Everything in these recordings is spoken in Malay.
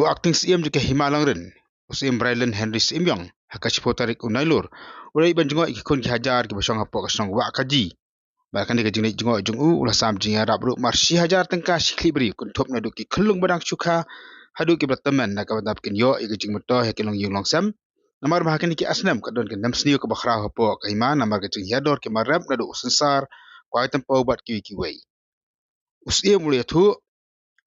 tu acting CM juga Himalang rin. Usim Brylan Henry Simyong hakachipo tarik unailur. Ulai ban jengok ikon ki hajar ki basong hapo kasong wa kaji. Bahkan dia jengnik jengok jengu ulah sam jeng Arab ru marsi hajar tengka sikli beri kuntop nadu ki kelung badang syukha hadu ki berteman nak kabadap kin yo ik jeng meto he kilong yung longsam. Namar bahakan ki asnam kadon ki nam sniu ke bakhra hapo ka hima namar ke jeng yador ki marab nadu sensar kwai tempo bat ki wei. Usim mulai tu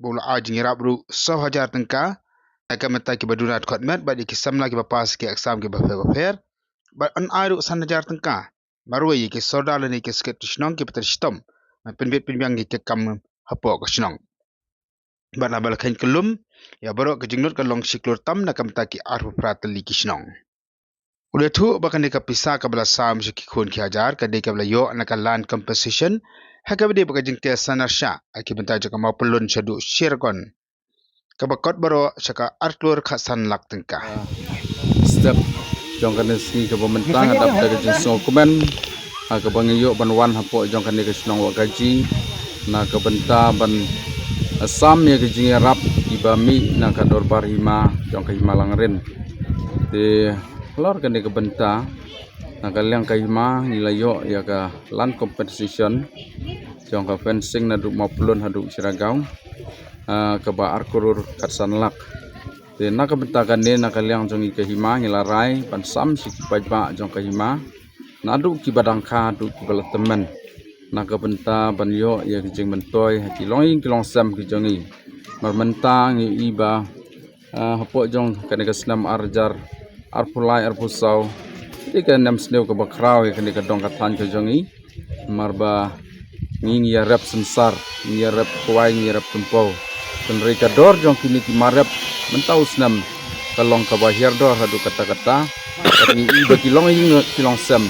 bola ajeng Arab ru 100,000 tengka akan mentai ki badunat khotmet badi ki samla ki bapas ki exam ki bafer ba an airu 100,000 tengka marwai ki soda lani ki sket shnong ki peter stom penbet penbyang ki kam hapo ka shnong ba na bal khain kelum ya baro ke jingnut ka long siklur tam na kam ta ki arfu pratali ki shnong ule thu ba kan ka pisa ka bala sam ki khon ki hajar ka de ka bala yo na ka land compensation hakabde ba ka jingte sanarsha aki bentai ka mapulun shadu shirgon kabakot baro saka artlur khasan lak tengka step jong kan si ke pementang adap dari jenis dokumen ke bangiyo banwan hapo jong kan ke senong wa gaji na ke benta ban asam ya ke jing rap ibami na ka dorbar hima jong ka himalang ren de lor kan ke benta na ka liang ka hima nilayo ya ka land compensation jong ka fencing na du mapulun hadu siragau keba arkurur katsan lak de nak bentakan ne nak liang jong ke hima ngilarai pan sam siki pajba jong ke hima nadu ki badangka du ki balatemen nak benta ban yo ya jing mentoy kilong sam ki jongi marmenta ngi iba hapo jong kan ke snam arjar arpulai arpusau ika nam sneu ke bakrau kan ke dong katan ke jongi marba ngi ya rap sensar ngi rap kuai ngi rap tempau penreka dor jong kini ki marap mentau senam kalong ka bahir dor hadu kata-kata ni iba kilong ing kilong sem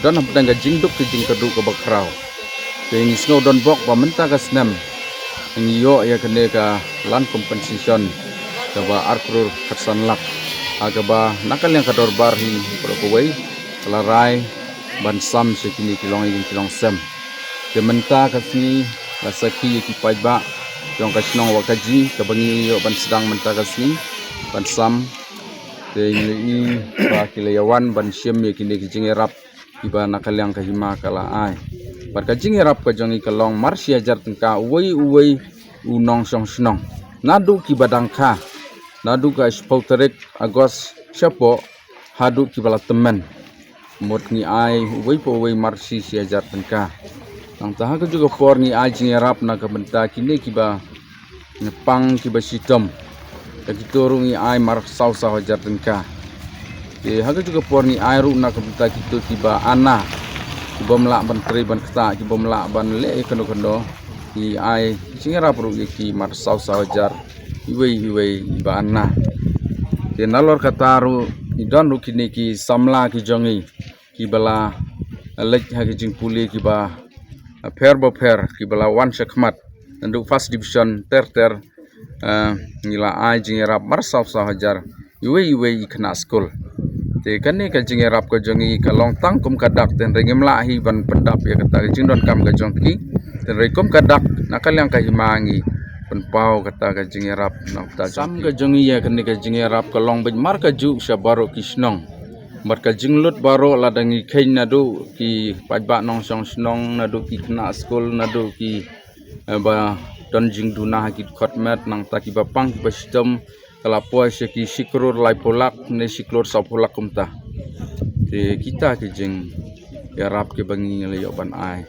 don hapdang ga jingduk ki jing kadu ka bakrau te ngi snow don bok ba menta ka senam ngi yo ya kene ka land compensation ka ba arkrur katsan lak aga ba nakal yang ka dor barhi pro ko wei kalarai ban sam se kini kilong ing kilong sem te menta ka si la saki ki pajba jong ka snong wa kaji ka bangi yo ban sedang mentakasi ban sam te ni ba kilayawan ban syem ye kini kijing rap iba nakalyang ka hima kala ai bar ka jing rap ka jong ka long marsi ajar tengka uwei unong song snong nadu ki badangka nadu ka spauterek agos syapo hadu ki bala temen mot ni ai uwei marsi si ajar tengka ang taha ko juga por ni ajing rap na ka benta kini kiba nepang kiba sitom kagiturung ni ai mar sau hajar tengka ke haga juga por ni ai ru na ka benta kitu kiba ana kiba melak ban tri ban kata kiba melak ban le keno ni ai jing rap ru ki mar sau hajar iwei iba ana ke nalor kataru idon ru kini ki samla ki jongi kibala lek hagi jing puli kiba fair ki bala wan sekmat nduk first division ter ngila ai jing rap mar sau hajar iwe kena school te kane ka jing rap ko jongi ka long tang kum kadak ten rengem la hi ban pendap ya kata jing don kam ka jongki ten rekom kadak nakal yang ka himangi penpau kata ka jing rap nak ta sam ka jongi ya kane ka jing rap ka long ben mar ka ju syabaro kisnong marka jinglut baro ladangi kain nadu ki pajba nong song snong nadu ki kena school nadu ki ba don jing duna ki khotmet nang ta ki bapang ki bastom kalapo se ki sikrur lai polak ne siklur sa polak kumta te kita ki jing ya rap ke bangi le yo ban ai